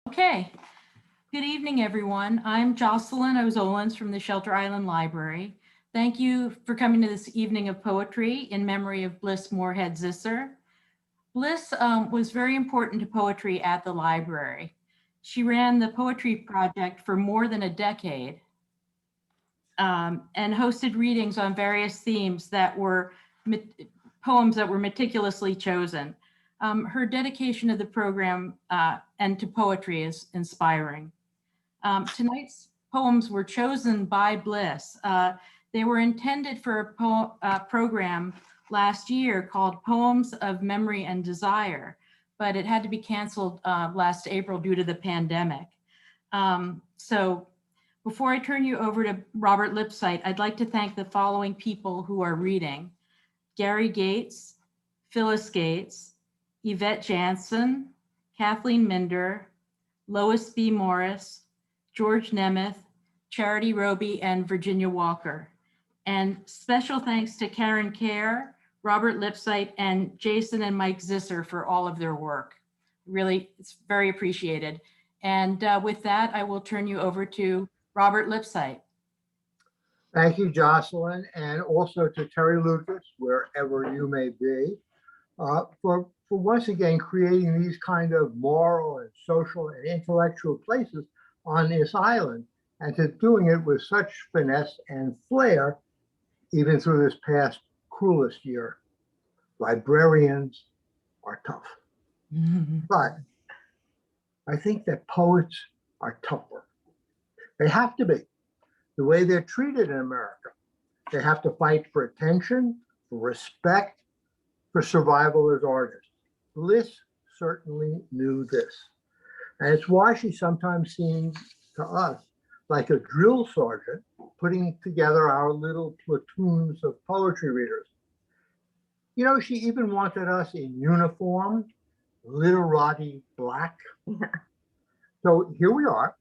Okay, good evening, everyone. I'm Jocelyn O'Zolins from the Shelter Island Library. Thank you for coming to this evening of poetry in memory of Bliss Morehead Zisser. Bliss was very important to poetry at the library. She ran the poetry project for more than a decade and hosted readings on various themes that were poems that were meticulously chosen. Her dedication to the program and to poetry is inspiring. Tonight's poems were chosen by Bliss. They were intended for a program last year called Poems of Memory and Desire, but it had to be canceled last April due to the pandemic. So before I turn you over to Robert Lipsyte, I'd like to thank the following people who are reading: Gary Gates, Phyllis Gates, Yvette Jansen, Kathleen Minder, Lois B. Morris, George Nemeth, Charity Roby, and Virginia Walker. And special thanks to Karen Kerr, Robert Lipsyte, and Jason and Mike Zisser for all of their work. Really, it's very appreciated. And with that, I will turn you over to Robert Lipsyte. Thank you, Jocelyn, and also to Terry Lucas, wherever you may be, for once again creating these kind of moral and social and intellectual places on this island, and to doing it with such finesse and flair, even through this past cruelest year. Librarians are tough, but I think that poets are tougher. They have to be. The way they're treated in America. They have to fight for attention, for respect, for survival as artists. Bliss certainly knew this. And it's why she sometimes seems to us like a drill sergeant putting together our little platoons of poetry readers. You know, she even wanted us in uniform, literati black. So here we are,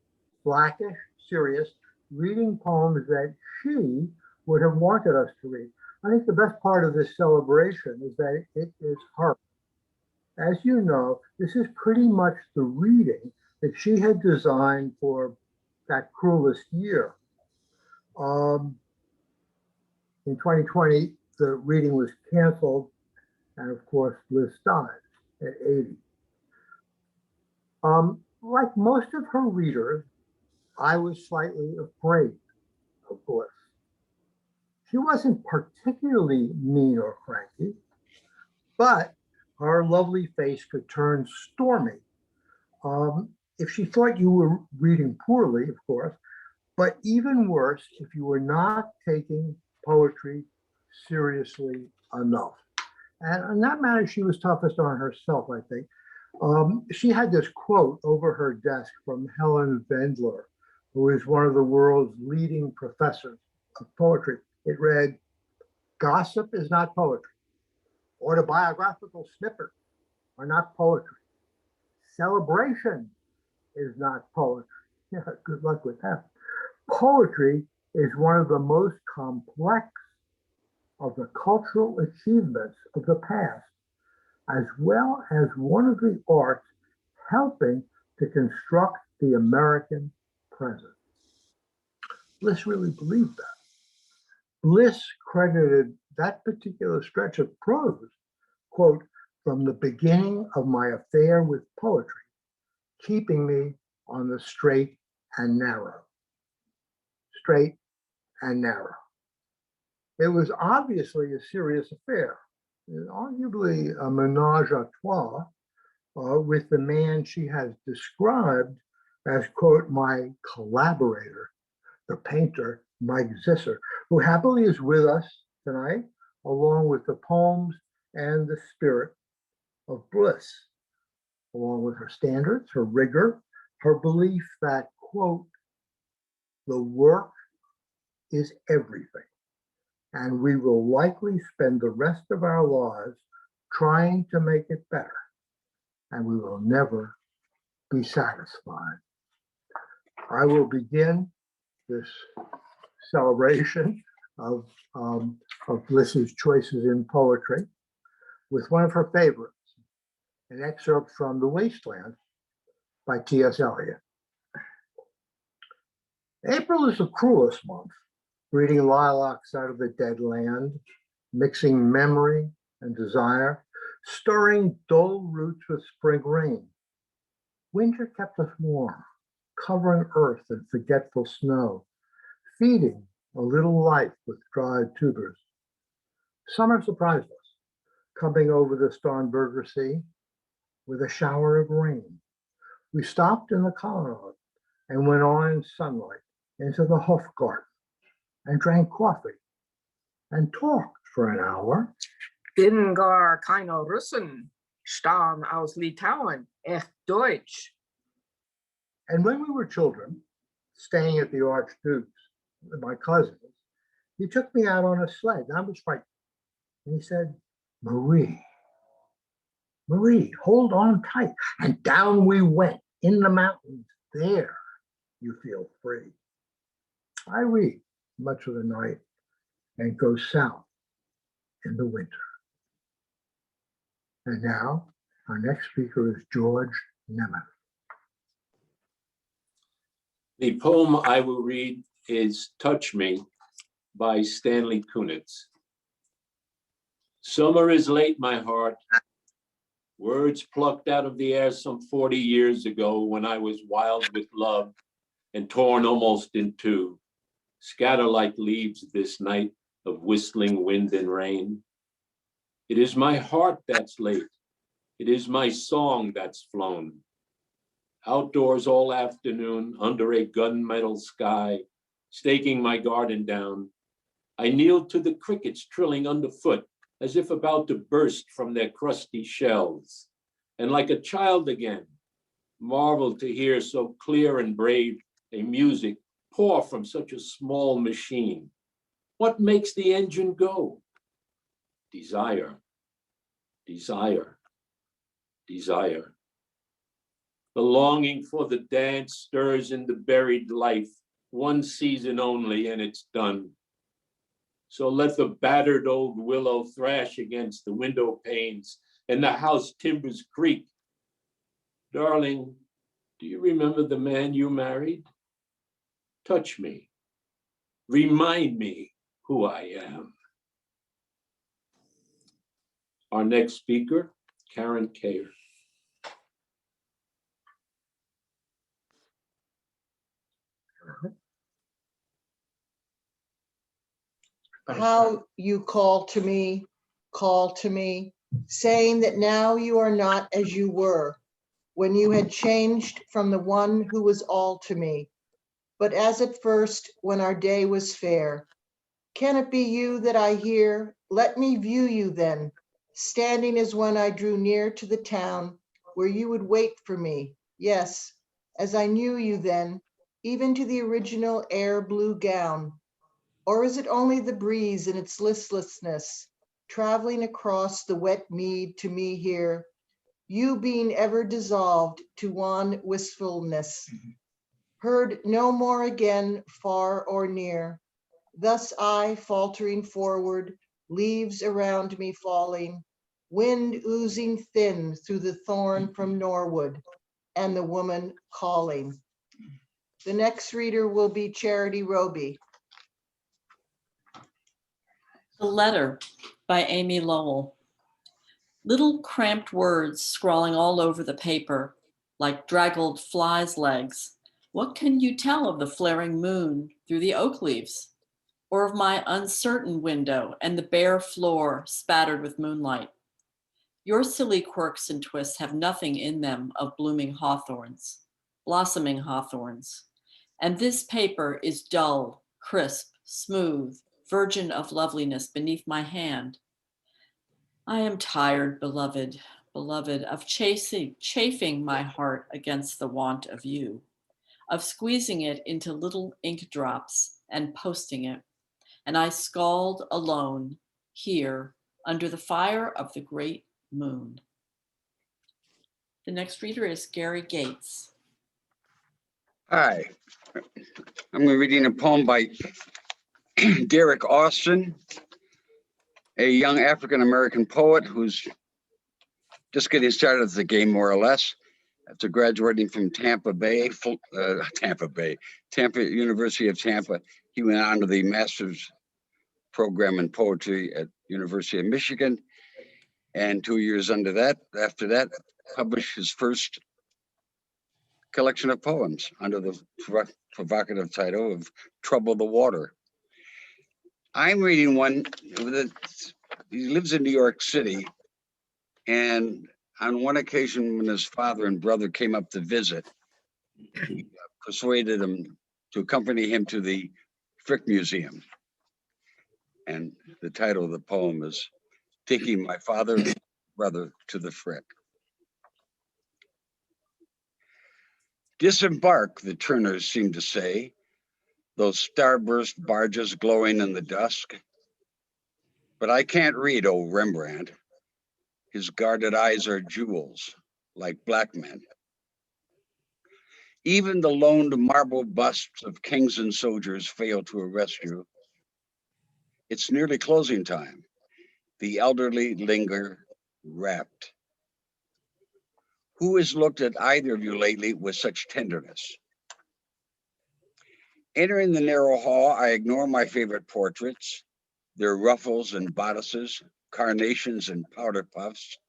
blackish, serious, reading poems that she would have wanted us to read. I think the best part of this celebration is that it is her. As you know, this is pretty much the reading that she had designed for that cruelest year. In 2020, the reading was canceled, and of course, Bliss died at 80. Like most of her readers, I was slightly afraid, of course. She wasn't particularly mean or cranky, but her lovely face could turn stormy if she thought you were reading poorly, of course, but even worse if you were not taking poetry seriously enough. And on that matter, she was toughest on herself, I think. She had this quote over her desk from Helen Vendler, who is one of the world's leading professors of poetry. It read, "Gossip is not poetry. Autobiographical snippets are not poetry. Celebration is not poetry." Yeah, good luck with that. Poetry is one of the most complex of the cultural achievements of the past, as well as one of the arts helping to construct the American present. Bliss really believed that. Bliss credited that particular stretch of prose, quote, "from the beginning of my affair with poetry, keeping me on the straight and narrow." Straight and narrow. It was obviously a serious affair, arguably a menage a trois with the man she has described as, quote, "my collaborator," the painter, Mike Zisser, who happily is with us tonight, along with the poems and the spirit of Bliss, along with her standards, her rigor, her belief that, quote, "the work is everything, and we will likely spend the rest of our lives trying to make it better, and we will never be satisfied." I will begin this celebration of Bliss's choices in poetry with one of her favorites, an excerpt from The Wasteland by T.S. Eliot. April is the cruelest month, breeding lilacs out of the dead land, mixing memory and desire, stirring dull roots with spring rain. Winter kept us warm, covering earth in forgetful snow, feeding a little life with dried tubers. Summer surprised us, coming over the Starnberger Sea with a shower of rain. We stopped in the colonnade and went on in sunlight into the Hofgarten and drank coffee and talked for an hour. Bin gar keine Russen, stammen aus Litauen, echt Deutsch. And when we were children, staying at the Archduke's with my cousins, he took me out on a sled, and I was frightened. And he said, Marie, hold on tight. And down we went in the mountains. There you feel free. I read much of the night and go south in the winter. And now our next speaker is George Nemeth. The poem I will read is Touch Me by Stanley Kunitz. Summer is late, my heart. Words plucked out of the air some 40 years ago when I was wild with love and torn almost in two. Scatter like leaves this night of whistling wind and rain. It is my heart that's late. It is my song that's flown. Outdoors all afternoon under a gunmetal sky, staking my garden down. I kneeled to the crickets trilling underfoot as if about to burst from their crusty shells. And like a child again, marveled to hear so clear and brave a music pour from such a small machine. What makes the engine go? Desire, desire, desire. The longing for the dance stirs in the buried life, one season only and it's done. So let the battered old willow thrash against the window panes and the house timbers creak. Darling, do you remember the man you married? Touch me. Remind me who I am. Our next speaker, Karen Kayer. How you call to me, saying that now you are not as you were, when you had changed from the one who was all to me, but as at first when our day was fair. Can it be you that I hear? Let me view you then, standing as when I drew near to the town where you would wait for me. Yes, as I knew you then, even to the original air blue gown. Or is it only the breeze in its listlessness, traveling across the wet mead to me here, you being ever dissolved to wan wistfulness, heard no more again far or near. Thus I, faltering forward, leaves around me falling, wind oozing thin through the thorn from Norwood, and the woman calling. The next reader will be Charity Roby. The Letter by Amy Lowell. Little cramped words scrawling all over the paper, like draggled flies' legs. What can you tell of the flaring moon through the oak leaves? Or of my uncertain window and the bare floor spattered with moonlight? Your silly quirks and twists have nothing in them of blossoming hawthorns. And this paper is dull, crisp, smooth, virgin of loveliness beneath my hand. I am tired, beloved, of chafing my heart against the want of you, of squeezing it into little ink drops and posting it. And I scald alone here under the fire of the great moon. The next reader is Gary Gates. Hi, I'm reading a poem by Derek Austin, a young African-American poet who's just getting started at the game, more or less. After graduating from Tampa University of Tampa, he went on to the master's program in poetry at University of Michigan. And 2 years after that, published his first collection of poems under the provocative title of Trouble the Water. I'm reading one that he lives in New York City, and on one occasion when his father and brother came up to visit, he persuaded him to accompany him to the Frick Museum. And the title of the poem is Taking My Father and Brother to the Frick. Disembark, the turners seem to say, those starburst barges glowing in the dusk. But I can't read old Rembrandt. His guarded eyes are jewels, like black men. Even the loned marble busts of kings and soldiers fail to arrest you. It's nearly closing time. The elderly linger rapt. Who has looked at either of you lately with such tenderness? Entering the narrow hall, I ignore my favorite portraits, their ruffles and bodices, carnations and powder puffs,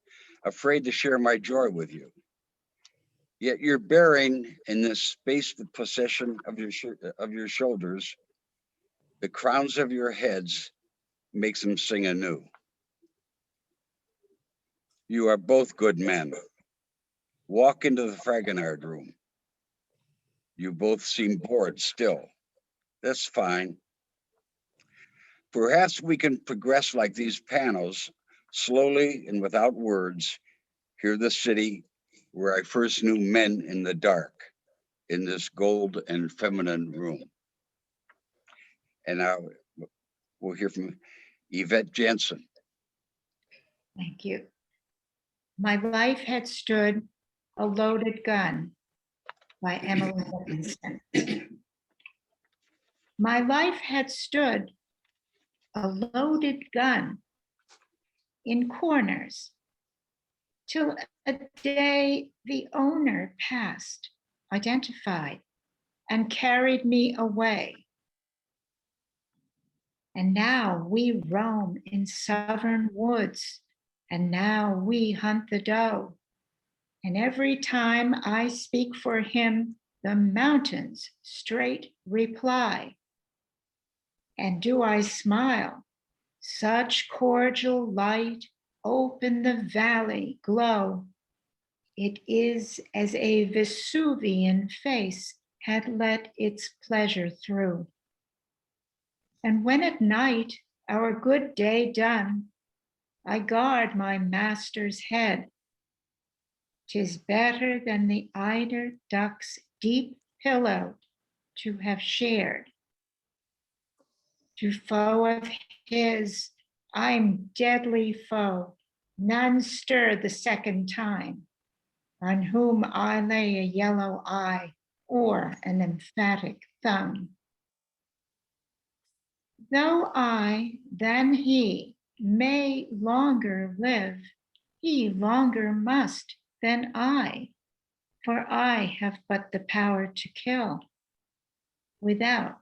afraid to share my joy with you. Yet your bearing in this spaced possession of your shoulders, the crowns of your heads makes them sing anew. You are both good men. Walk into the Fragonard room. You both seem bored still. That's fine. Perhaps we can progress like these panels, slowly and without words, hear the city where I first knew men in the dark, in this gold and feminine room. And now we'll hear from Yvette Jensen. Thank you. My life had stood a loaded gun by Emily Dickinson. My life had stood a loaded gun in corners till a day the owner passed, identified, and carried me away. And now we roam in southern woods, and now we hunt the doe. And every time I speak for him, the mountains straight reply. And do I smile? Such cordial light open the valley glow. It is as a Vesuvian face had let its pleasure through. And when at night, our good day done, I guard my master's head. 'Tis better than the eider duck's deep pillow to have shared. To foe of his, I'm deadly foe, none stir the second time, on whom I lay a yellow eye or an emphatic thumb. Though I, than he, may longer live, he longer must than I, for I have but the power to kill, without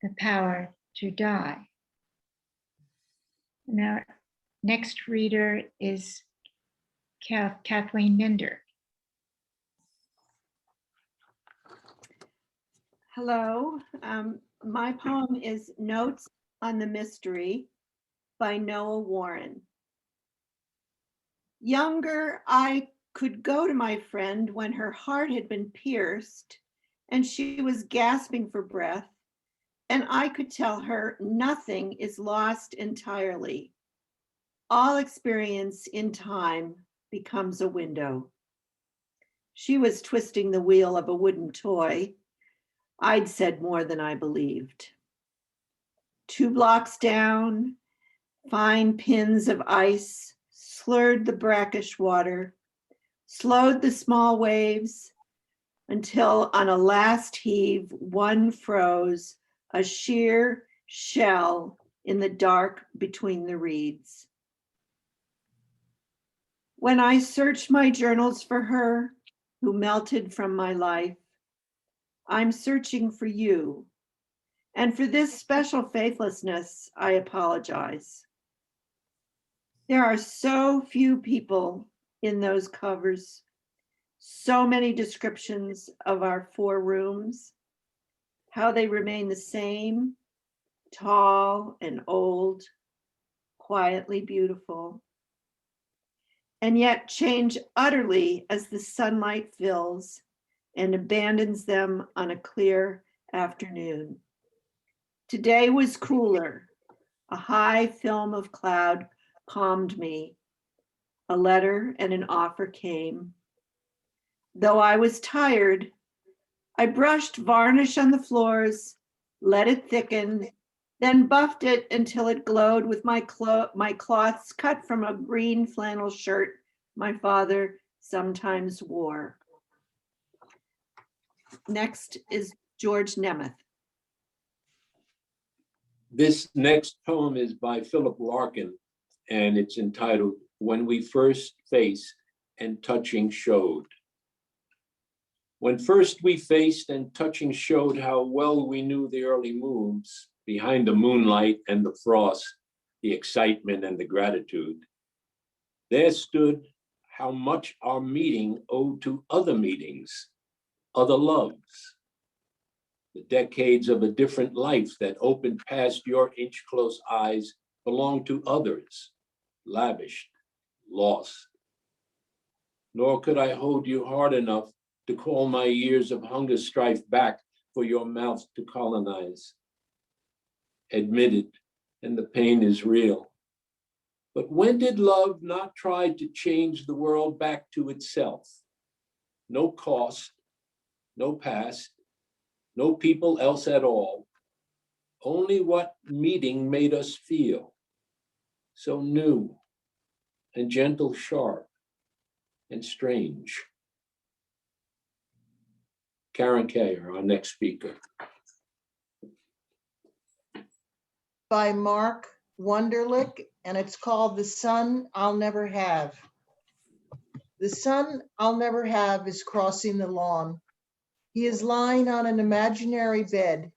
the power to die. And our next reader is Kathleen Minder. Hello, my poem is Notes on the Mystery by Noah Warren. Younger, I could go to my friend when her heart had been pierced and she was gasping for breath, and I could tell her nothing is lost entirely. All experience in time becomes a window. She was twisting the wheel of a wooden toy. I'd said more than I believed. 2 blocks down, fine pins of ice slurred the brackish water, slowed the small waves, until on a last heave, one froze, a sheer shell in the dark between the reeds. When I searched my journals for her, who melted from my life. I'm searching for you. And for this special faithlessness, I apologize. There are so few people in those covers, so many descriptions of our 4 rooms, how they remain the same, tall and old, quietly beautiful, and yet change utterly as the sunlight fills and abandons them on a clear afternoon. Today was cooler. A high film of cloud calmed me. A letter and an offer came. Though I was tired, I brushed varnish on the floors, let it thicken, then buffed it until it glowed with my cloths cut from a green flannel shirt my father sometimes wore. Next is George Nemeth. This next poem is by Philip Larkin, and it's entitled When We First Faced and Touching Showed. When first we faced and touching showed how well we knew the early moves, behind the moonlight and the frost, the excitement and the gratitude, there stood how much our meeting owed to other meetings, other loves, the decades of a different life that opened past your inch-close eyes belonged to others, lavished, lost. Nor could I hold you hard enough to call my years of hunger strife back for your mouth to colonize. Admitted, and the pain is real. But when did love not try to change the world back to itself? No cost, no past, no people else at all. Only what meeting made us feel. So new and gentle, sharp and strange. Karen Kayer, our next speaker. By Mark Wunderlich, and it's called The Sun I'll Never Have. The sun I'll never have is crossing the lawn. He is lying on an imaginary bed,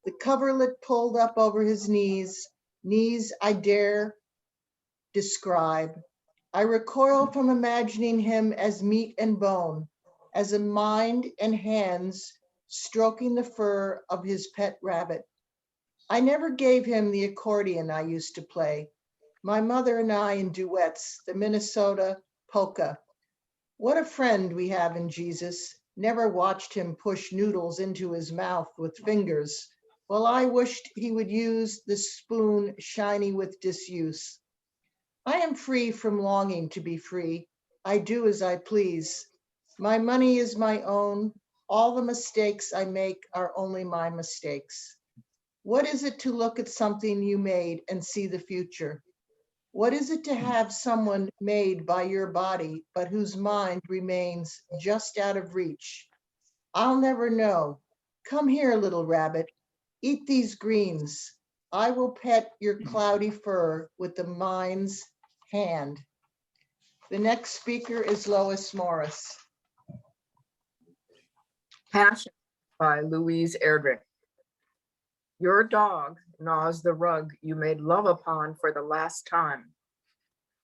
the coverlet pulled up over his knees I dare describe. I recoil from imagining him as meat and bone, as a mind and hands stroking the fur of his pet rabbit. I never gave him the accordion I used to play. My mother and I in duets, the Minnesota polka. What a friend we have in Jesus. Never watched him push noodles into his mouth with fingers. Well, I wished he would use the spoon shiny with disuse. I am free from longing to be free. I do as I please. My money is my own. All the mistakes I make are only my mistakes. What is it to look at something you made and see the future? What is it to have someone made by your body, but whose mind remains just out of reach? I'll never know. Come here, little rabbit. Eat these greens. I will pet your cloudy fur with the mind's hand. The next speaker is Lois Morris. Passion by Louise Erdrich. Your dog gnaws the rug you made love upon for the last time.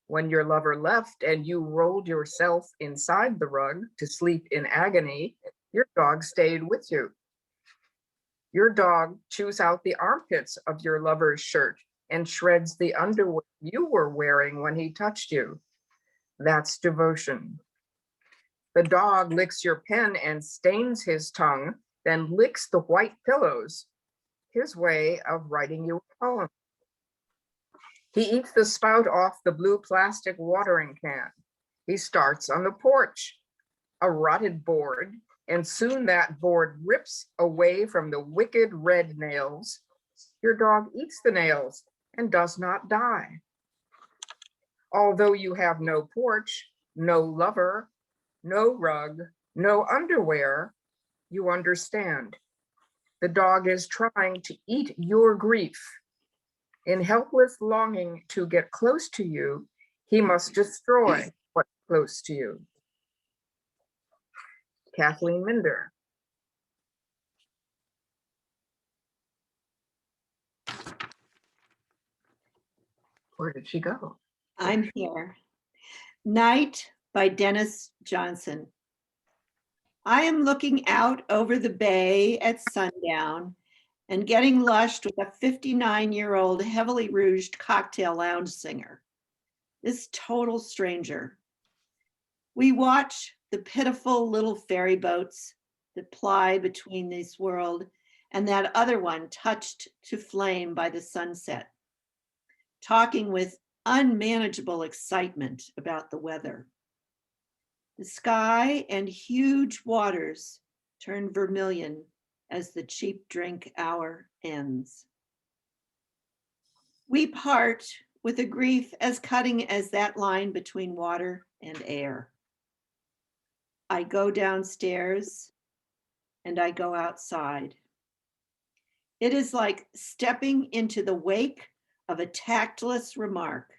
When your lover left and you rolled yourself inside the rug to sleep in agony, your dog stayed with you. Your dog chews out the armpits of your lover's shirt and shreds the underwear you were wearing when he touched you. That's devotion. The dog licks your pen and stains his tongue, then licks the white pillows, his way of writing you a poem. He eats the spout off the blue plastic watering can. He starts on the porch, a rotted board, and soon that board rips away from the wicked red nails. Your dog eats the nails and does not die. Although you have no porch, no lover, no rug, no underwear, you understand. The dog is trying to eat your grief. In helpless longing to get close to you, he must destroy what's close to you. Kathleen Minder. Where did she go? I'm here. Night by Dennis Johnson. I am looking out over the bay at sundown and getting lushed with a 59-year-old heavily rouged cocktail lounge singer. This total stranger. We watch the pitiful little ferry boats that ply between this world and that other one touched to flame by the sunset, talking with unmanageable excitement about the weather. The sky and huge waters turn vermilion as the cheap drink hour ends. We part with a grief as cutting as that line between water and air. I go downstairs and I go outside. It is like stepping into the wake of a tactless remark,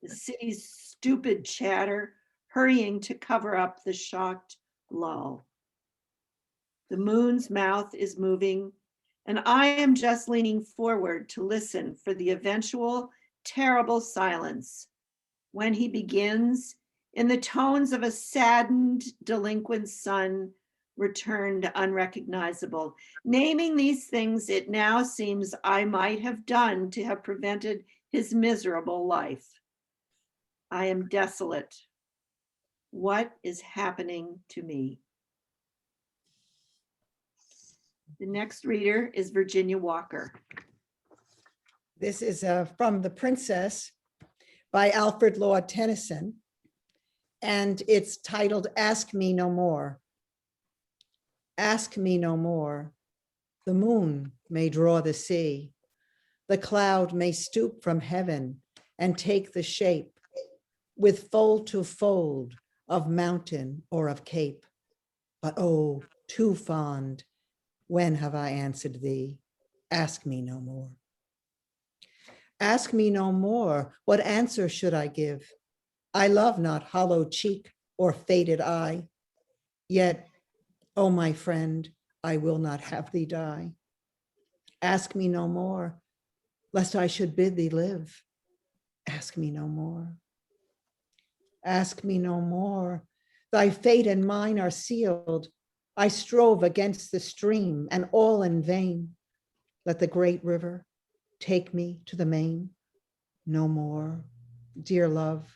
the city's stupid chatter hurrying to cover up the shocked lull. The moon's mouth is moving, and I am just leaning forward to listen for the eventual terrible silence when he begins, in the tones of a saddened, delinquent son, returned unrecognizable, naming these things it now seems I might have done to have prevented his miserable life. I am desolate. What is happening to me? The next reader is Virginia Walker. This is from The Princess by Alfred Lord Tennyson, and it's titled Ask Me No More. Ask me no more. The moon may draw the sea. The cloud may stoop from heaven and take the shape with fold to fold of mountain or of cape. But oh, too fond, when have I answered thee? Ask me no more. Ask me no more. What answer should I give? I love not hollow cheek or faded eye. Yet, oh my friend, I will not have thee die. Ask me no more, lest I should bid thee live. Ask me no more. Ask me no more. Thy fate and mine are sealed. I strove against the stream, and all in vain. Let the great river take me to the main. No more, dear love,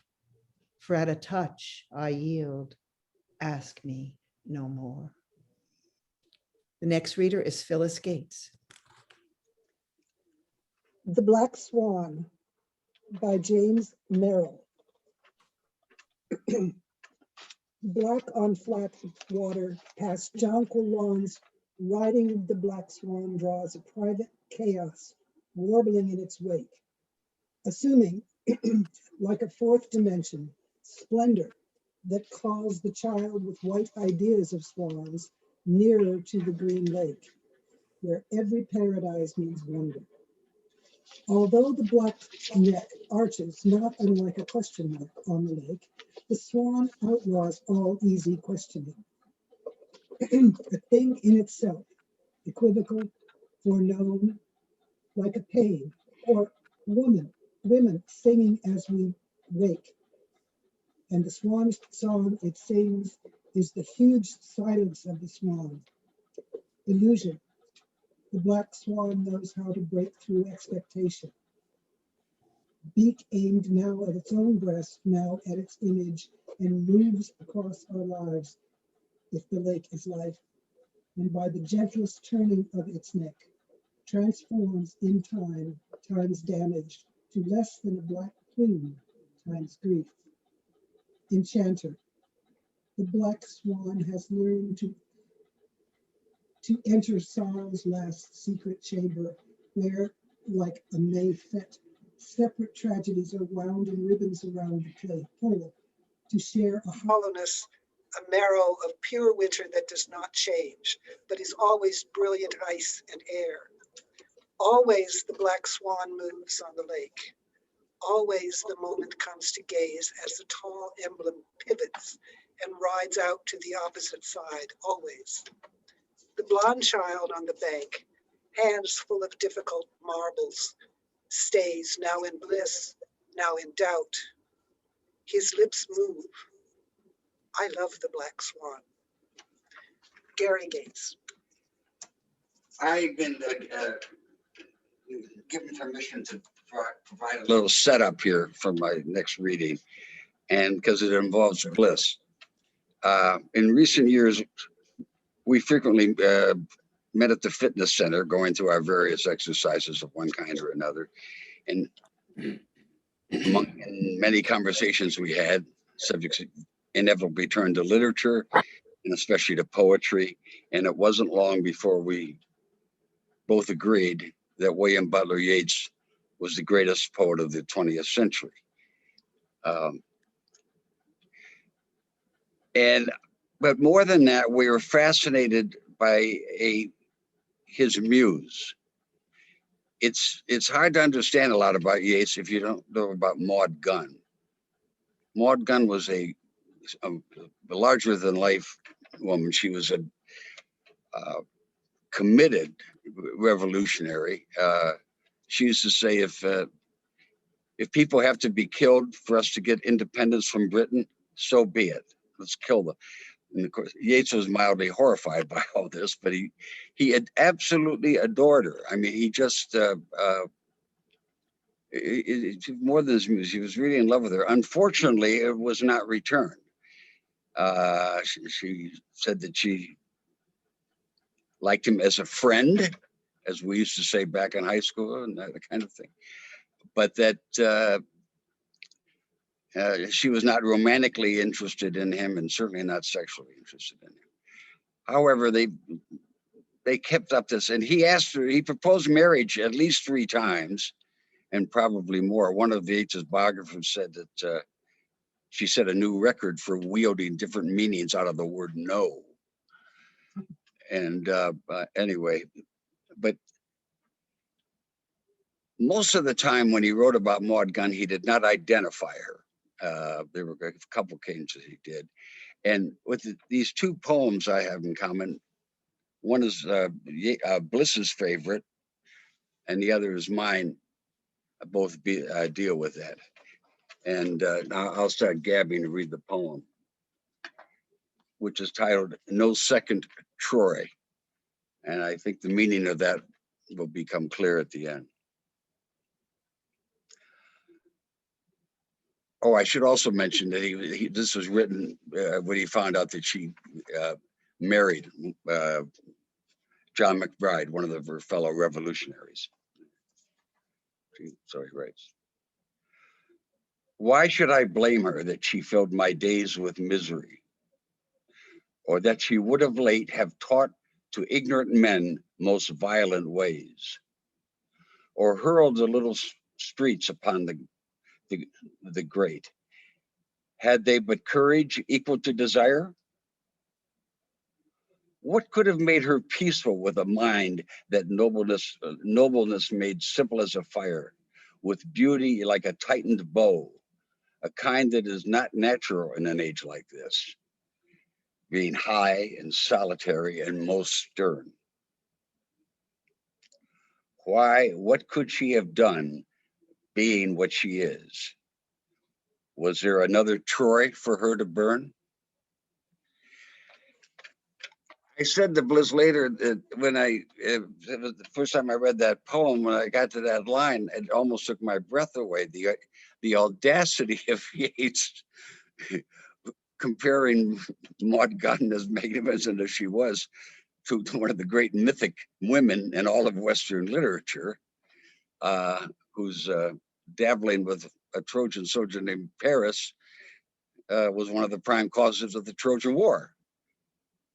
for at a touch I yield. Ask me no more. The next reader is Phyllis Gates. The Black Swan by James Merrill. Black on flat water, past jonquil lawns, riding the black swan draws a private chaos, warbling in its wake, assuming, like a fourth dimension, splendor that calls the child with white ideas of swans nearer to the green lake, where every paradise means wonder. Although the black neck arches not unlike a question mark on the lake, the swan outlaws all easy questioning. A thing in itself, equivocal, foreknown, like a pain, or women singing as we wake. And the swan's song it sings is the huge silence of the swan. Illusion. The black swan knows how to break through expectation. Beak aimed now at its own breast, now at its image, and moves across our lives, if the lake is life, and by the gentlest turning of its neck, transforms in time, times damage, to less than a black plume, times grief. Enchanter. The black swan has learned to enter sorrow's last secret chamber, where, like a May fete, separate tragedies are wound in ribbons around the pole to share a hollowness, a marrow of pure winter that does not change, but is always brilliant ice and air. Always the black swan moves on the lake. Always the moment comes to gaze as the tall emblem pivots and rides out to the opposite side, always. The blonde child on the bank, hands full of difficult marbles, stays now in bliss, now in doubt. His lips move. I love the black swan. Gary Gates. I've been given permission to provide a little setup here for my next reading, and because it involves Bliss. In recent years, we frequently met at the fitness center, going through our various exercises of one kind or another. And in many conversations we had, subjects inevitably turned to literature, and especially to poetry. And it wasn't long before we both agreed that William Butler Yeats was the greatest poet of the 20th century. But more than that, we were fascinated by his muse. It's hard to understand a lot about Yeats if you don't know about Maud Gonne. Maud Gonne was a larger than life woman. She was a committed revolutionary. She used to say, if people have to be killed for us to get independence from Britain, so be it. Let's kill them. And of course, Yeats was mildly horrified by all this, but he had absolutely adored her. I mean, he just more than his muse, he was really in love with her. Unfortunately, it was not returned. She said that she liked him as a friend, as we used to say back in high school, and that kind of thing. But that she was not romantically interested in him, and certainly not sexually interested in him. However, they kept up this, and he proposed marriage at least 3 times, and probably more. One of Yeats's biographers said that she set a new record for wielding different meanings out of the word no. And anyway, but most of the time when he wrote about Maud Gonne, he did not identify her. There were a couple cases he did. And with these 2 poems I have in common, one is Bliss's favorite, and the other is mine. Both deal with that. And now I'll start gabbing to read the poem, which is titled No Second Troy. And I think the meaning of that will become clear at the end. Oh, I should also mention that this was written when he found out that she married John McBride, one of her fellow revolutionaries. So he writes, why should I blame her that she filled my days with misery, or that she would of late have taught to ignorant men most violent ways, or hurled the little streets upon the great? Had they but courage equal to desire? What could have made her peaceful with a mind that nobleness made simple as a fire, with beauty like a tightened bow, a kind that is not natural in an age like this, being high and solitary and most stern? Why, what could she have done being what she is? Was there another Troy for her to burn? I said to Bliss later that when it was the first time I read that poem, when I got to that line, it almost took my breath away. The audacity of Yeats comparing Maud Gonne, as magnificent as she was, to one of the great mythic women in all of Western literature, who's dabbling with a Trojan soldier named Paris, was one of the prime causes of the Trojan War.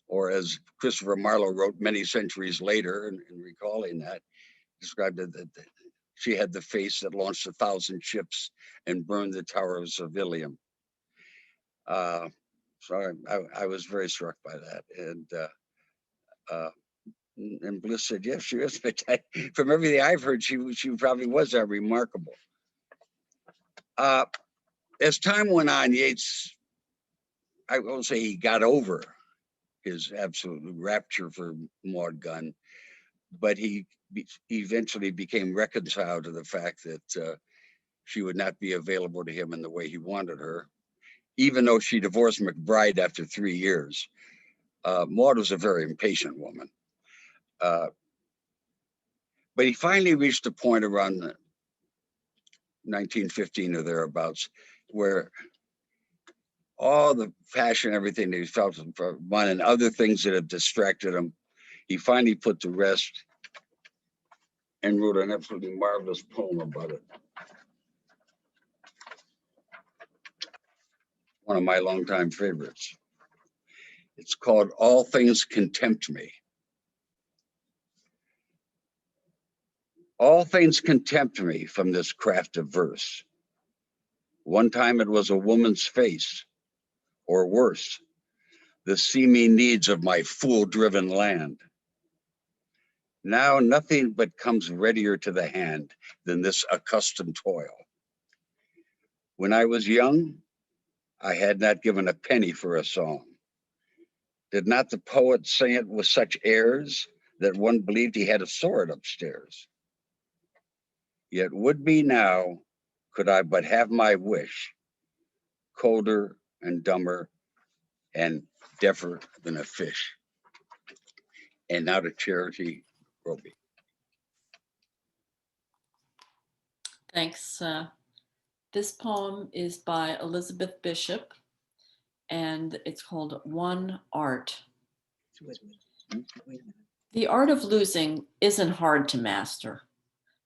Or as Christopher Marlowe wrote many centuries later, in recalling that, described it that she had the face that launched 1,000 ships and burned the Tower of Ilium. So I was very struck by that. And Bliss said, yes, she is. But from everything I've heard, she probably was that remarkable. As time went on, Yeats, I won't say he got over his absolute rapture for Maud Gunn, but he eventually became reconciled to the fact that she would not be available to him in the way he wanted her, even though she divorced McBride after 3 years. Maud was a very impatient woman. But he finally reached a point around 1915 or thereabouts where all the passion, everything that he felt for one and other things that have distracted him, he finally put to rest and wrote an absolutely marvelous poem about it. One of my longtime favorites. It's called All Things Contempt Me. All things contempt me from this craft of verse. One time it was a woman's face, or worse, the seeming needs of my fool-driven land. Now nothing but comes readier to the hand than this accustomed toil. When I was young, I had not given a penny for a song. Did not the poet sing it with such airs that one believed he had a sword upstairs? Yet would be now, could I but have my wish, colder and dumber and deafer than a fish. And now to Charity Roby. Thanks. This poem is by Elizabeth Bishop, and it's called One Art. The art of losing isn't hard to master.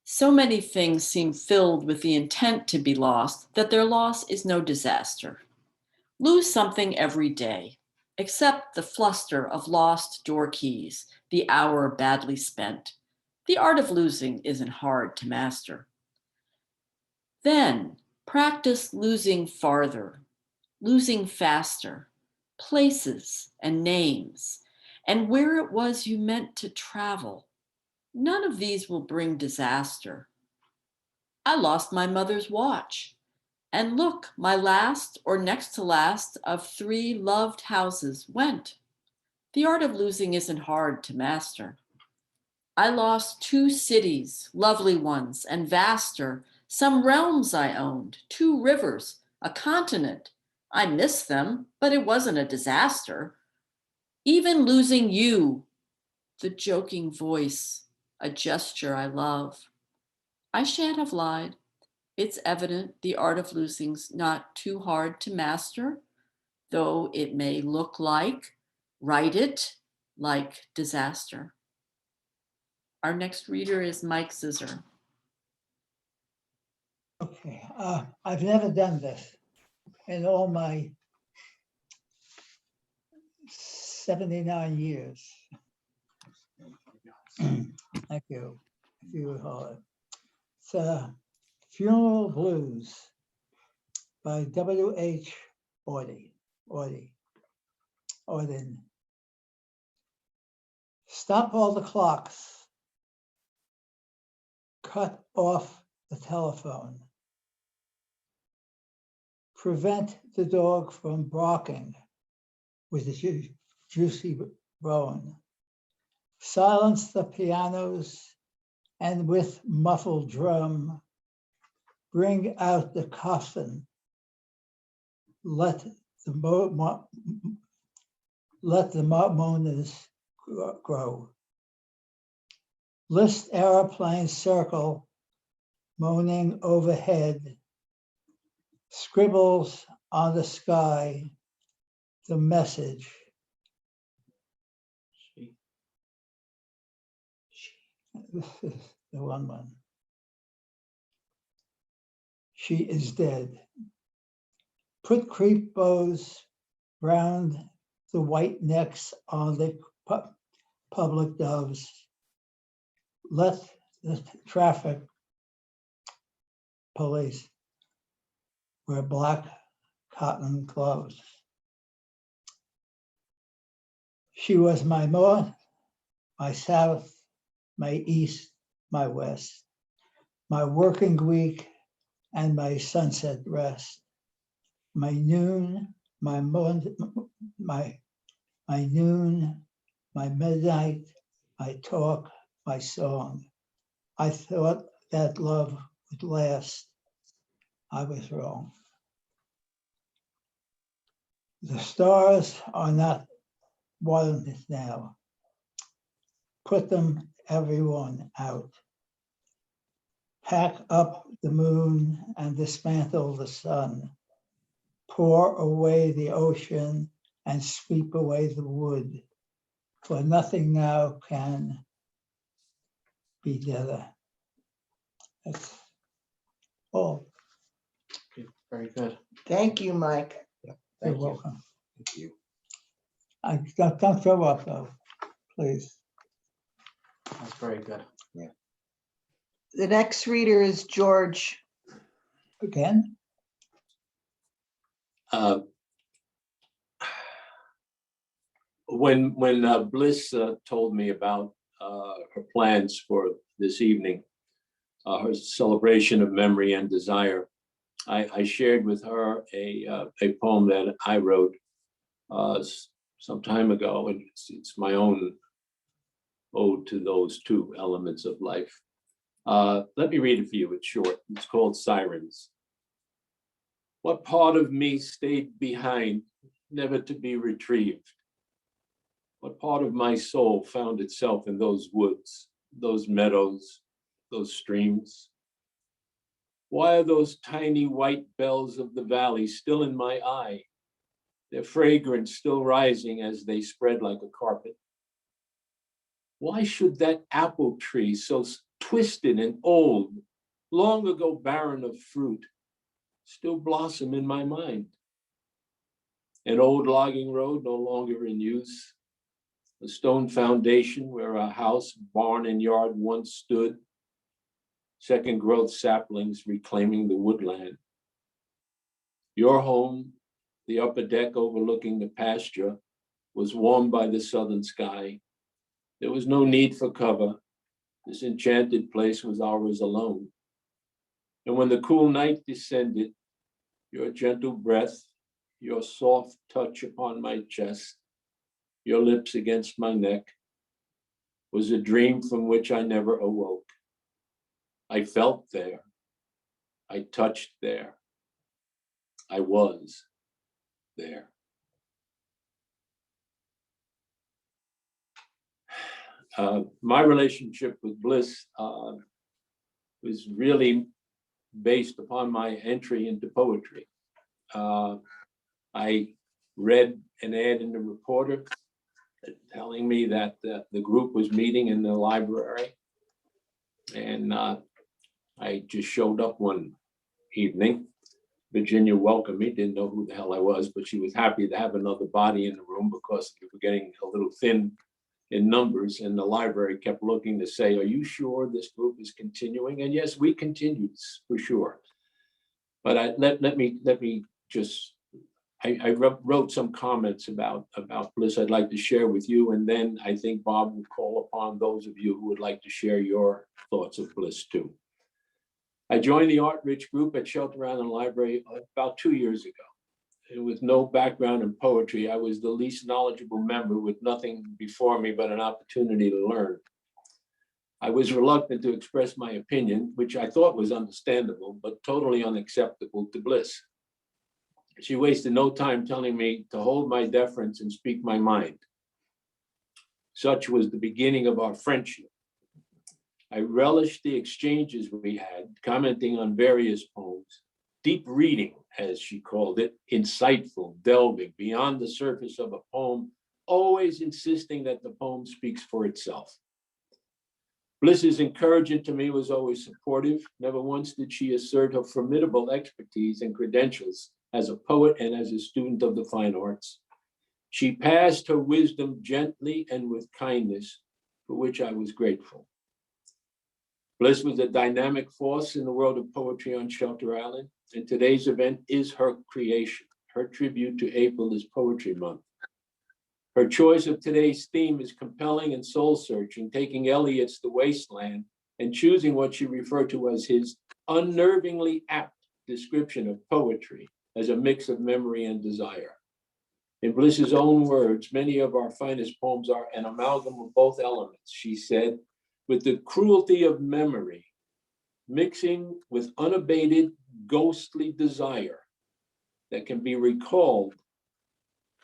So many things seem filled with the intent to be lost that their loss is no disaster. Lose something every day, except the fluster of lost door keys, the hour badly spent. The art of losing isn't hard to master. Then practice losing farther, losing faster, places and names, and where it was you meant to travel. None of these will bring disaster. I lost my mother's watch. And look, my last or next to last of 3 loved houses went. The art of losing isn't hard to master. I lost 2 cities, lovely ones and vaster, some realms I owned, 2 rivers, a continent. I missed them, but it wasn't a disaster. Even losing you, the joking voice, a gesture I love. I shan't have lied. It's evident the art of losing's not too hard to master, though it may look like, write it, like disaster. Our next reader is Mike Zisser. Okay, I've never done this in all my 79 years. Thank you. If you would hold it. It's Funeral Blues by W.H. Auden. Stop all the clocks. Cut off the telephone. Prevent the dog from barking with a juicy bone. Silence the pianos and with muffled drum, bring out the coffin. Let the mourners grow. List airplanes circle, moaning overhead. Scribbles on the sky, the message. This is the one. She is dead. Put crepe bows round the white necks on the public doves. Let the traffic police wear black cotton gloves. She was my north, my south, my east, my west, my working week and my sunset rest, my noon, my noon, my midnight, my talk, my song. I thought that love would last. I was wrong. The stars are not wanted now. Put them, everyone, out. Pack up the moon and dismantle the sun. Pour away the ocean and sweep away the wood. For nothing now can be together. That's all. Very good. Thank you, Mike. You're Thank you. welcome. Thank you. Don't throw up though, please. That's very good. The next reader is George. Again, When Bliss told me about her plans for this evening, her celebration of memory and desire, I shared with her a poem that I wrote some time ago, and it's my own ode to those two elements of life. Let me read it for you. It's short. It's called Sirens. What part of me stayed behind, never to be retrieved? What part of my soul found itself in those woods, those meadows, those streams? Why are those tiny white bells of the valley still in my eye? Their fragrance still rising as they spread like a carpet. Why should that apple tree, so twisted and old, long ago barren of fruit, still blossom in my mind? An old logging road no longer in use, a stone foundation where a house, barn, and yard once stood, second growth saplings reclaiming the woodland. Your home, the upper deck overlooking the pasture, was warmed by the southern sky. There was no need for cover. This enchanted place was ours alone. And when the cool night descended, your gentle breath, your soft touch upon my chest, your lips against my neck, was a dream from which I never awoke. I felt there. I touched there. I was there. My relationship with Bliss was really based upon my entry into poetry. I read an ad in the Reporter telling me that the group was meeting in the library. And I just showed up one evening. Virginia welcomed me, didn't know who the hell I was, but she was happy to have another body in the room because we were getting a little thin in numbers, and the library kept looking to say, are you sure this group is continuing? And yes, we continued for sure. But let me just, I wrote some comments about Bliss I'd like to share with you, and then I think Bob will call upon those of you who would like to share your thoughts of Bliss too. I joined the Art Rich group at Shelter Island Library about 2 years ago. And with no background in poetry, I was the least knowledgeable member with nothing before me but an opportunity to learn. I was reluctant to express my opinion, which I thought was understandable, but totally unacceptable to Bliss. She wasted no time telling me to hold my deference and speak my mind. Such was the beginning of our friendship. I relished the exchanges we had, commenting on various poems, deep reading, as she called it, insightful, delving beyond the surface of a poem, always insisting that the poem speaks for itself. Bliss's encouragement to me was always supportive. Never once did she assert her formidable expertise and credentials as a poet and as a student of the fine arts. She passed her wisdom gently and with kindness, for which I was grateful. Bliss was a dynamic force in the world of poetry on Shelter Island, and today's event is her creation. Her tribute to April is Poetry Month. Her choice of today's theme is compelling and soul-searching, taking Eliot's The Wasteland and choosing what she referred to as his unnervingly apt description of poetry as a mix of memory and desire. In Bliss's own words, many of our finest poems are an amalgam of both elements, she said, with the cruelty of memory, mixing with unabated ghostly desire that can be recalled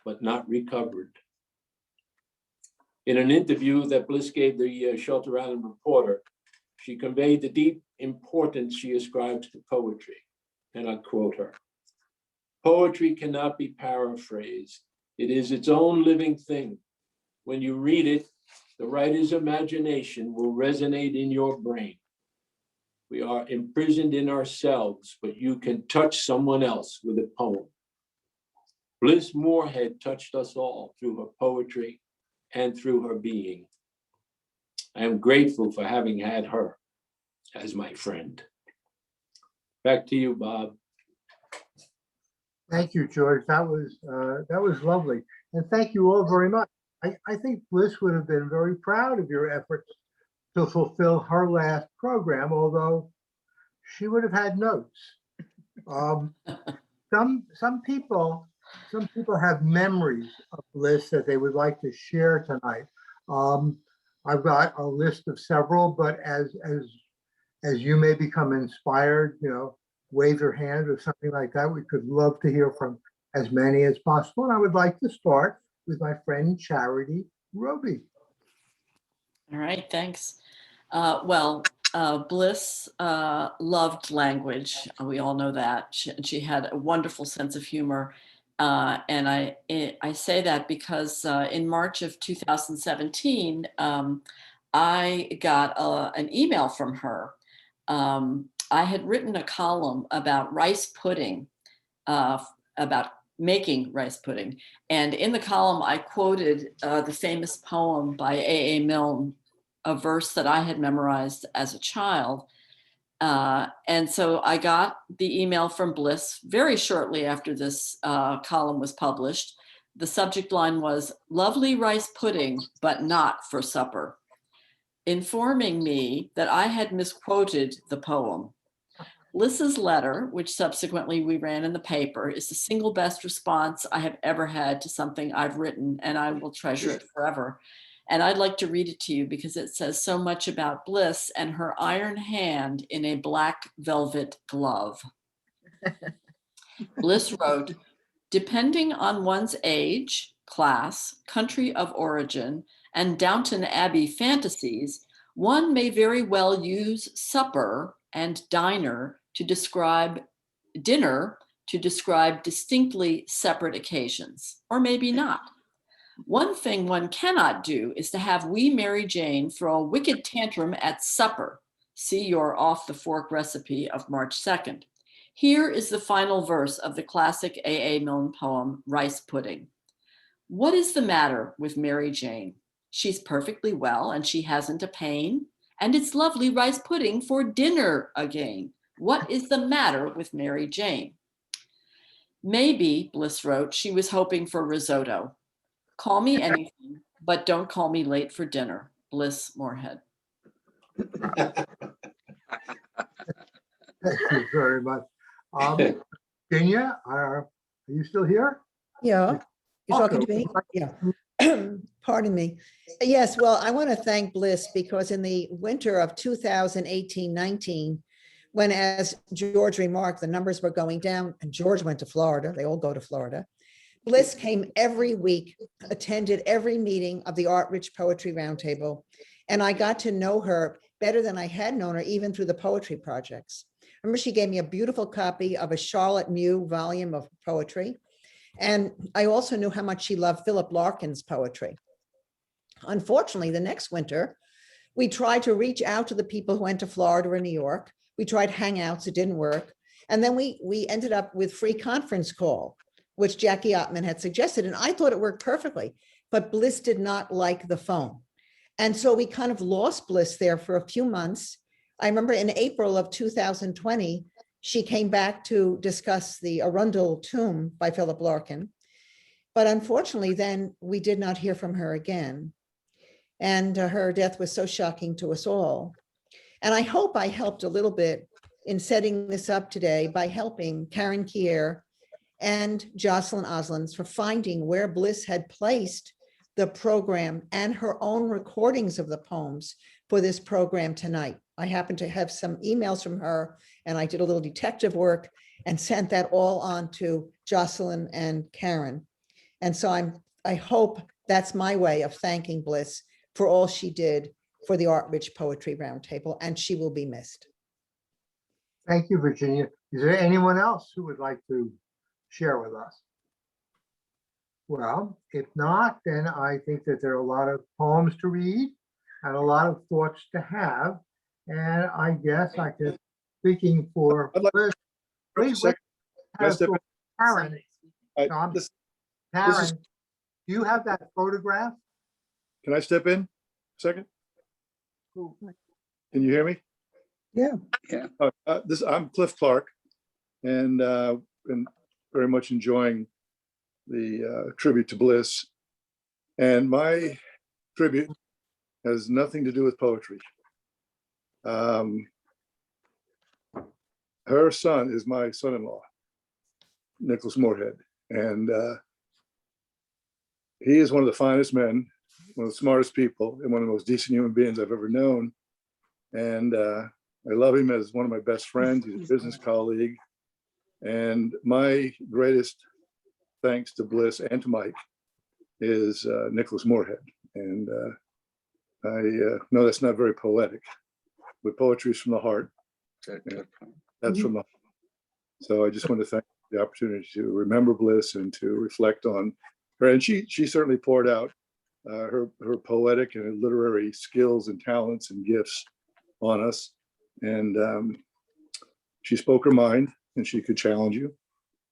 but not recovered. In an interview that Bliss gave the Shelter Island Reporter, she conveyed the deep importance she ascribes to poetry, and I quote her: "Poetry cannot be paraphrased. It is its own living thing. When you read it, the writer's imagination will resonate in your brain. We are imprisoned in ourselves, but you can touch someone else with a poem." Bliss Morehead touched us all through her poetry and through her being. I am grateful for having had her as my friend. Back to you, Bob. Thank you, George. That was lovely. And thank you all very much. I think Bliss would have been very proud of your efforts to fulfill her last program, although she would have had notes. Some people have memories of Bliss that they would like to share tonight. I've got a list of several, but as you may become inspired, wave your hand or something like that. We could love to hear from as many as possible. And I would like to start with my friend Charity Roby. All right, thanks. Bliss loved language. We all know that. She had a wonderful sense of humor. And I say that because in March of 2017, I got an email from her. I had written a column about rice pudding, about making rice pudding. And in the column, I quoted the famous poem by A.A. Milne, a verse that I had memorized as a child. And so I got the email from Bliss very shortly after this column was published. The subject line was, "Lovely rice pudding, but not for supper," informing me that I had misquoted the poem. Bliss's letter, which subsequently we ran in the paper, is the single best response I have ever had to something I've written, and I will treasure it forever. And I'd like to read it to you because it says so much about Bliss and her iron hand in a black velvet glove. Bliss wrote, "Depending on one's age, class, country of origin, and Downton Abbey fantasies, one may very well use supper and dinner to describe distinctly separate occasions, or maybe not. One thing one cannot do is to have wee Mary Jane throw a wicked tantrum at supper. See your off the fork recipe of March 2nd. Here is the final verse of the classic A.A. Milne poem, Rice Pudding. What is the matter with Mary Jane? She's perfectly well and she hasn't a pain, and it's lovely rice pudding for dinner again. What is the matter with Mary Jane?" Maybe, Bliss wrote, she was hoping for risotto. Call me anything, but don't call me late for dinner. Bliss Morehead. Thank you very much. Virginia, are you still here? Yeah, you're talking to me? Yeah. Pardon me. Yes, well, I want to thank Bliss because in the winter of 2018-19, when, as George remarked, the numbers were going down and George went to Florida, they all go to Florida, Bliss came every week, attended every meeting of the Art Rich Poetry Roundtable, and I got to know her better than I had known her even through the poetry projects. Remember, she gave me a beautiful copy of a Charlotte Mew volume of poetry. And I also knew how much she loved Philip Larkin's poetry. Unfortunately, the next winter, we tried to reach out to the people who went to Florida or New York. We tried Hangouts, it didn't work. And then we ended up with free conference call, which Jackie Ottman had suggested. And I thought it worked perfectly, but Bliss did not like the phone. And so we kind of lost Bliss there for a few months. I remember in April of 2020, she came back to discuss the Arundel Tomb by Philip Larkin. But unfortunately, then we did not hear from her again. And her death was so shocking to us all. And I hope I helped a little bit in setting this up today by helping Karen Kier and Jocelyn Oslins for finding where Bliss had placed the program and her own recordings of the poems for this program tonight. I happen to have some emails from her, and I did a little detective work and sent that all on to Jocelyn and Karen. And so I hope that's my way of thanking Bliss for all she did for the Art Rich Poetry Roundtable, and she will be missed. Thank you, Virginia. Is there anyone else who would like to share with us? Well, if not, then I think that there are a lot of poems to read and a lot of thoughts to have. And I guess I could, speaking for I'd like- Liz, wait, Can I step in? Karen, I- this- Karen, is- do you have that photograph? Can I step in a second? Can you hear me? Yeah. Yeah. I'm Cliff Clark, and been very much enjoying the tribute to Bliss. And my tribute has nothing to do with poetry. Her son is my son-in-law, Nicholas Morehead, and he is one of the finest men, one of the smartest people, and one of the most decent human beings I've ever known. And I love him as one of my best friends. He's a business colleague. And my greatest thanks to Bliss and to Mike is Nicholas Morehead. And I know that's not very poetic, but poetry is from the heart. That's from the heart. So I just want to thank you for the opportunity to remember Bliss and to reflect on her. And she certainly poured out her poetic and literary skills and talents and gifts on us. And she spoke her mind, and she could challenge you.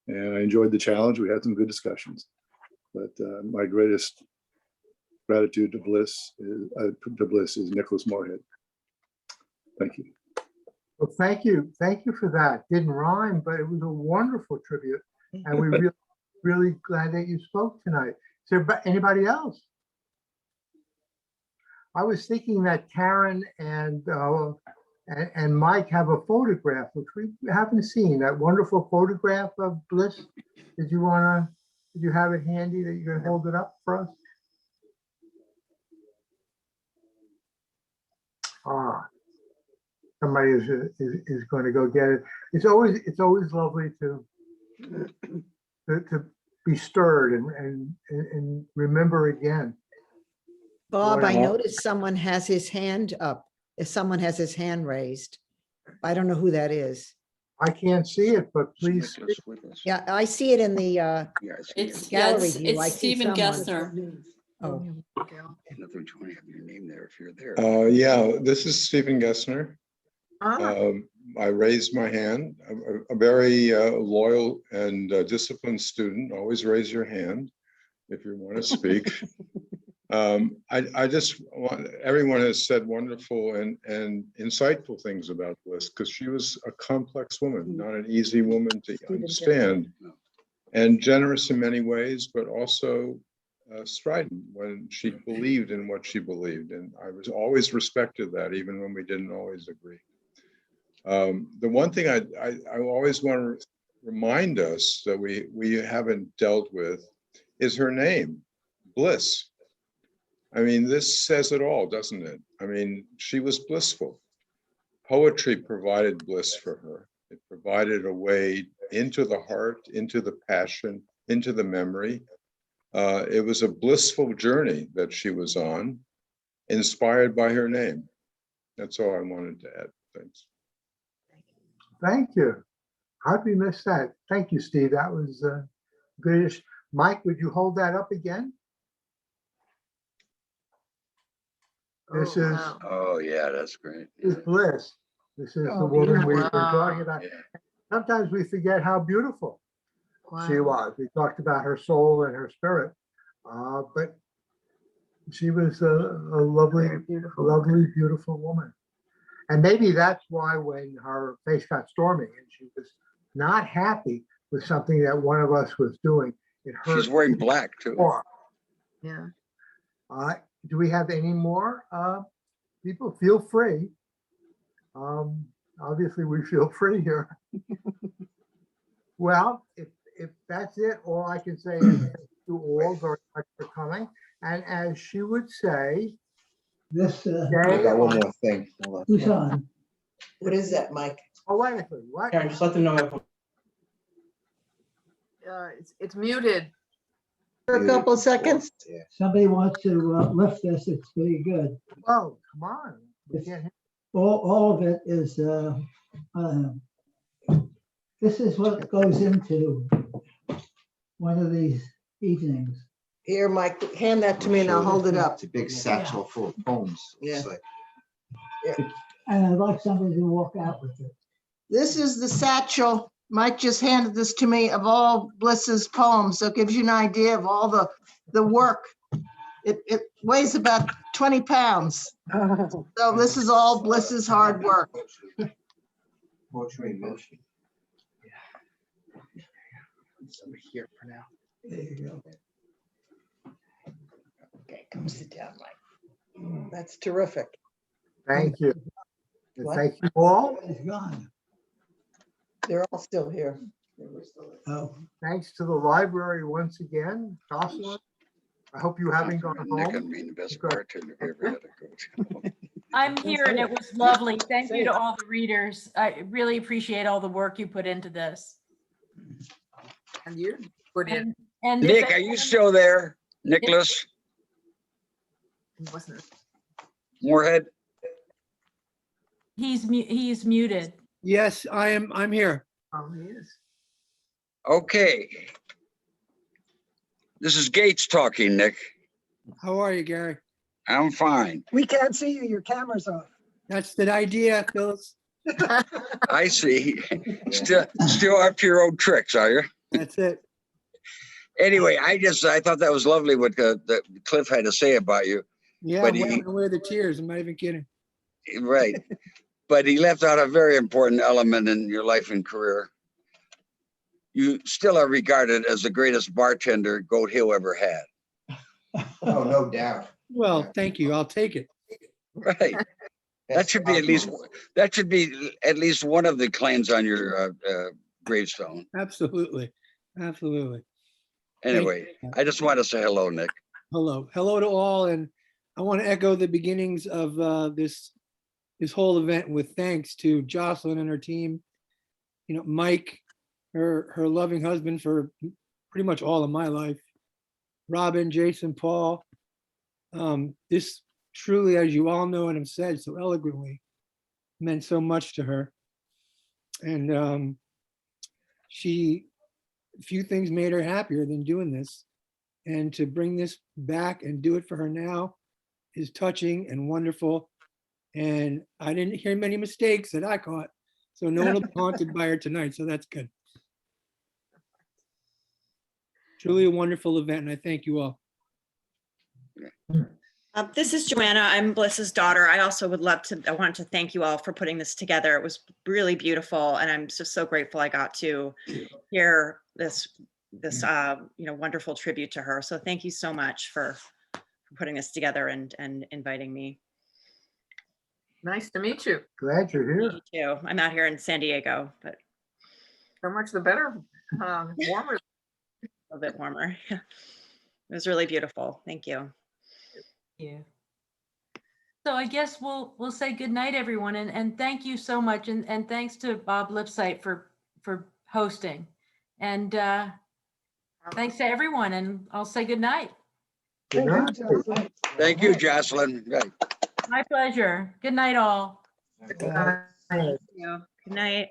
And I enjoyed the challenge. We had some good discussions. But my greatest gratitude to Bliss is Nicholas Morehead. Thank you. Well, thank you. Thank you for that. Didn't rhyme, but it was a wonderful tribute. And we're really, really glad that you spoke tonight. Is there anybody else? I was thinking that Karen and Mike have a photograph, which we haven't seen, that wonderful photograph of Bliss. Did you have it handy that you can hold it up for us? Somebody is going to go get it. It's always lovely to be stirred and remember again. Bob, I Wow. noticed someone has his hand up. If someone has his hand raised, I don't know who that is. I can't see it, but please. Yeah, I see it in the gallery view. I It's see Stephen someone. Gessner. Oh, Nothing to have your name there if you're there. Yeah, this is Stephen Gessner. I raised my hand. I'm a very loyal and disciplined student. Always raise your hand if you want to speak. I just want, everyone has said wonderful and insightful things about Bliss, because she was a complex woman, not an easy woman to understand, and generous in many ways, but also strident when she believed in what she believed. And I was always respected that, even when we didn't always agree. The one thing I always want to remind us that we haven't dealt with is her name, Bliss. I mean, this says it all, doesn't it? I mean, she was blissful. Poetry provided bliss for her. It provided a way into the heart, into the passion, into the memory. It was a blissful journey that she was on, inspired by her name. That's all I wanted to add. Thanks. Thank you. How'd we miss that? Thank you, Steve. That was good. Mike, would you hold that up again? This is. Oh, yeah, that's great. This is Bliss. This is the woman we were talking about. Yeah. Sometimes we forget how beautiful she was. We talked about her soul and her spirit, but she was a lovely, beautiful woman. And maybe that's why when her face got stormy and she was not happy with something that one of us was doing, it hurt. She's wearing black too. More. Yeah. Do we have any more people? Feel free. Obviously, we feel free here. Well, if that's it, all I can say is thank you all very much for coming. And as she would say, This, I I got one more thing. Hold on. who's on? What is that, Mike? poetically, what? Karen, just let them know. It's muted. For a couple of seconds? Yeah. Somebody wants to lift this, it's pretty good. Oh, come on. We It's- can't hear- All of it is, this is what goes into one of these evenings. Here, Mike, hand that to me and I'll hold it up. It's a big satchel full of poems. It's Yeah. like, And I'd like somebody to walk out with it. This is the satchel. Mike just handed this to me of all Bliss's poems. So it gives you an idea of all the work. It weighs about 20 pounds. So this is all Bliss's hard work. poetry in motion. It's over here for now. There you go. Okay, come sit down, Mike. That's terrific. Thank you. And What? thank you all. It's gone. They're all still here. Oh, Thanks to the library once again. Jocelyn, I hope you haven't gone Nick home. and being the best bartender we ever had to go to. I'm here and it was lovely. Thank you to all the readers. I really appreciate all the work you put into this. And you put in, And if Nick, are you still there? Nicholas wasn't it? Morehead? he's muted. Yes, I'm here. Oh, he is. Okay. This is Gates talking, Nick. How are you, Gary? I'm fine. We can't see you, your camera's off. That's the idea, Phyllis. I see. Still up to your old tricks, are you? That's it. Anyway, I thought that was lovely what the Cliff had to say about you. Yeah, But I'm he- wiping away the tears. I'm not even kidding. Right. But he left out a very important element in your life and career. You still are regarded as the greatest bartender Goat Hill ever had. Oh, no doubt. Well, thank you. I'll take it. Right. That should be at least one of the claims on your gravestone. Absolutely. Absolutely. Anyway, I just want to say hello, Nick. Hello. Hello to all. And I want to echo the beginnings of this whole event with thanks to Jocelyn and her team. You know, Mike, her loving husband for pretty much all of my life. Robin, Jason, Paul. This truly, as you all know and have said so eloquently, meant so much to her. And few things made her happier than doing this. And to bring this back and do it for her now is touching and wonderful. And I didn't hear many mistakes that I caught. So no one will be haunted by her tonight. So that's good. Truly a wonderful event. And I thank you all. This is Joanna. I'm Bliss's daughter. I also I want to thank you all for putting this together. It was really beautiful. And I'm just so grateful I got to hear this wonderful tribute to her. So thank you so much for putting this together and inviting me. Nice to meet you. Glad you're here. Me too. I'm out here in San Diego, but So much the better. Warmer. a little bit warmer. It was really beautiful. Thank you. Yeah. So I guess we'll say good night, everyone, and thank you so much, and thanks to Bob Lipsight for hosting, and thanks to everyone, and I'll say good night. Good night. Thank you, Jocelyn. Right. My pleasure. Good night, all. Good night. Thank you. Good night.